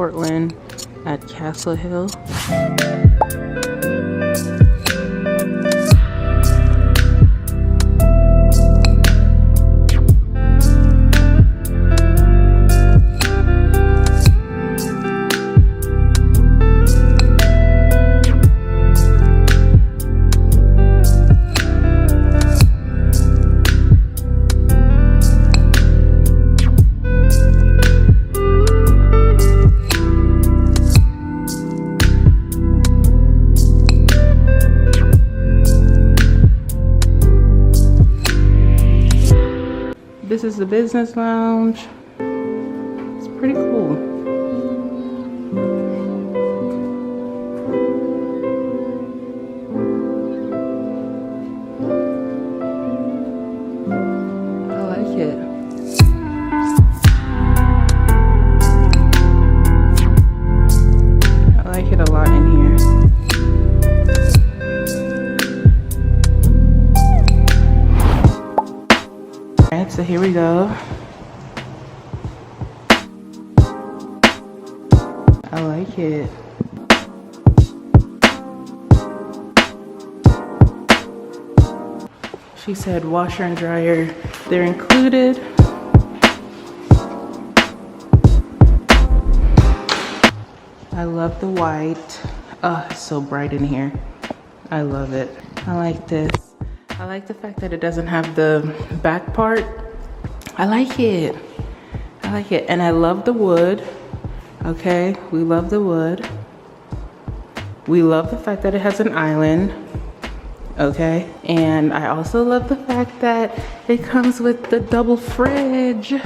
Portland at Castle Hill. This is the business lounge. It's pretty cool. I like it. I like it a lot in here. Alright, so here we go. I like it. She said washer and dryer, they're included. I love the white. Oh, it's so bright in here. I love it. I like this. I like the fact that it doesn't have the back part. I like it. I like it. And I love the wood. Okay, we love the wood. We love the fact that it has an island. Okay, and I also love the fact that it comes with the double fridge. I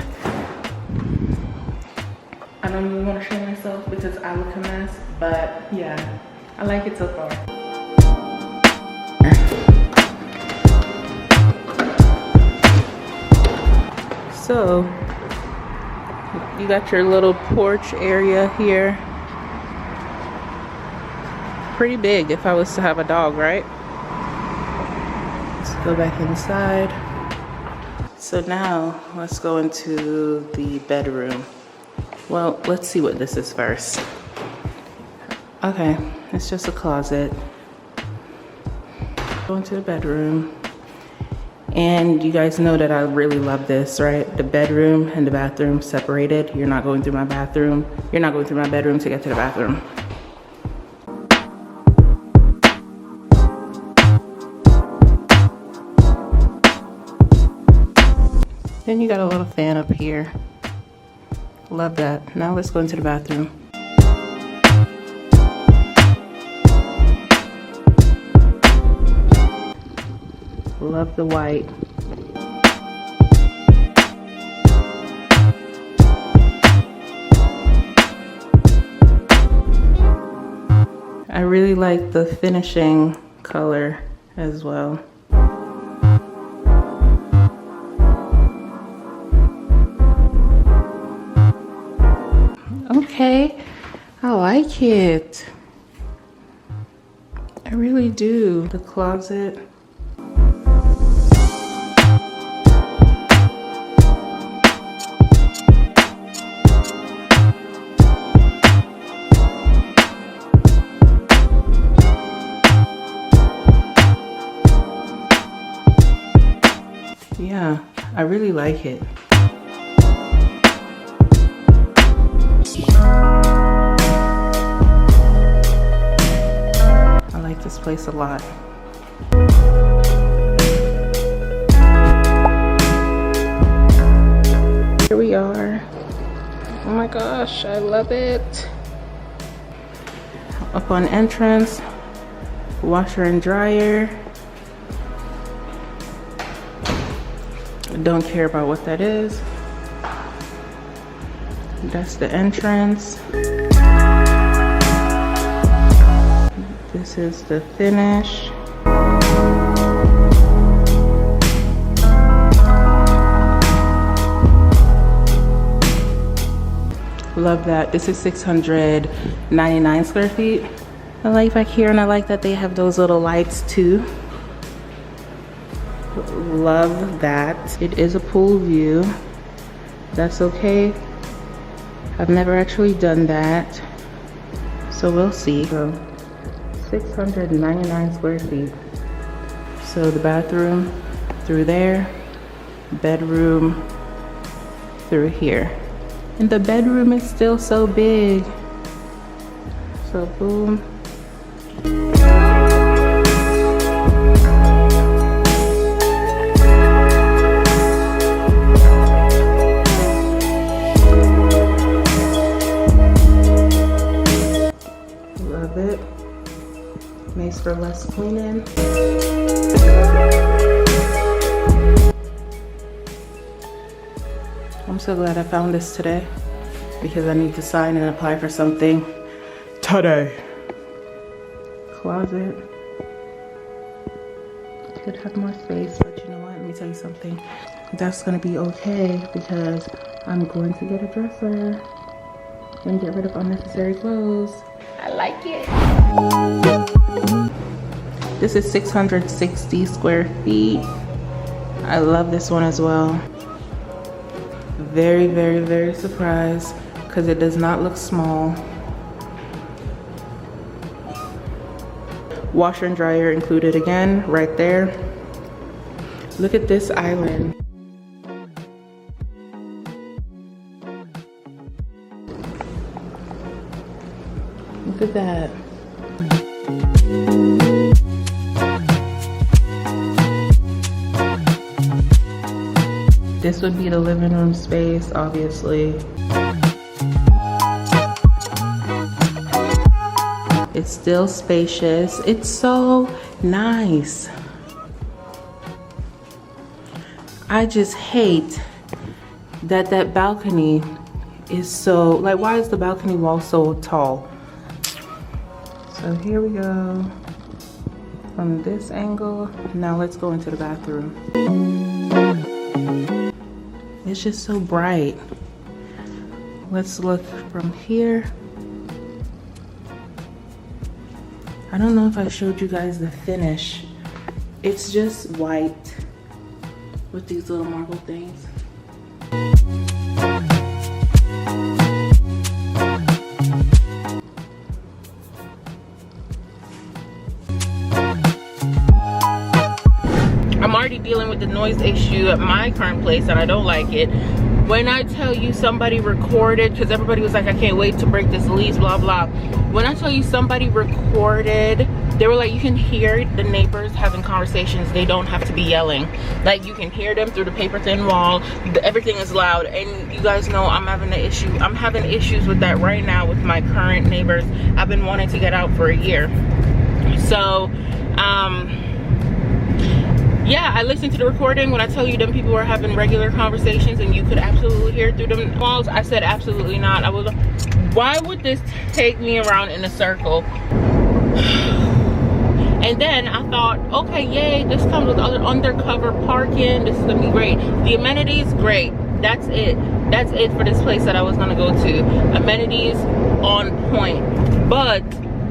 don't even want to show myself because I look a mess, but yeah, I like it so far. So, you got your little porch area here. Pretty big if I was to have a dog, right? Let's go back inside. So now, let's go into the bedroom. Well, let's see what this is first. Okay, it's just a closet. Go into the bedroom. And you guys know that I really love this, right? The bedroom and the bathroom separated. You're not going through my bathroom. You're not going through my bedroom to get to the bathroom. Then you got a little fan up here. Love that. Now let's go into the bathroom. Love the white. I really like the finishing color as well. Okay, I like it. I really do. The closet. Yeah, I really like it. I like this place a lot. Here we are. Oh my gosh, I love it. Up on entrance, washer and dryer. Don't care about what that is. That's the entrance. This is the finish. Love that. This is 699 square feet. I like back here, and I like that they have those little lights too. Love that. It is a pool view. That's okay. I've never actually done that, so we'll see. So 699 square feet. So the bathroom through there, bedroom through here. And the bedroom is still so big. So boom. Love it. Makes for less cleaning. I'm so glad I found this today because I need to sign and apply for something today. Closet. Could have more space, but you know what? Let me tell you something. That's gonna be okay because I'm going to get a dresser and get rid of unnecessary clothes. I like it. This is 660 square feet. I love this one as well. Very, very, very surprised because it does not look small. Washer and dryer included again, right there. Look at this island. Look at that. This would be the living room space, obviously. It's still spacious. It's so nice. I just hate that that balcony is so, like, why is the balcony wall so tall? So here we go from this angle. Now let's go into the bathroom. It's just so bright. Let's look from here. I don't know if I showed you guys the finish. It's just white with these little marble things. I'm already dealing with the noise issue at my current place and I don't like it. When I tell you somebody recorded, because everybody was like, I can't wait to break this lease, blah, blah. When I tell you somebody recorded, they were like, you can hear the neighbors having conversations. They don't have to be yelling. Like, you can hear them through the paper thin wall. Everything is loud. And you guys know I'm having an issue. I'm having issues with that right now with my current neighbors. I've been wanting to get out for a year. So, yeah, I listened to the recording. When I tell you them people were having regular conversations and you could absolutely hear through them walls, I said absolutely not. I was, why would this take me around in a circle? And then I thought, okay, yay, this comes with other undercover parking. This is gonna be great. The amenities, great. That's it. That's it for this place that I was gonna go to. Amenities on point. But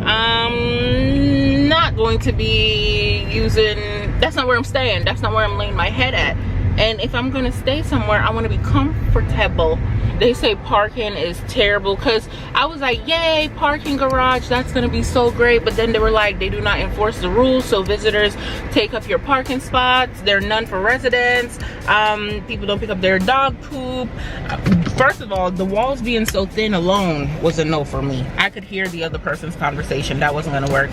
I'm not going to be using, that's not where I'm staying. That's not where I'm laying my head at. And if I'm gonna stay somewhere, I wanna be comfortable. They say parking is terrible, because I was like, yay, parking garage, that's gonna be so great. But then they were like, they do not enforce the rules, so visitors take up your parking spots. There are none for residents. People don't pick up their dog poop. First of all, the walls being so thin alone was a no for me. I could hear the other person's conversation. That wasn't gonna work.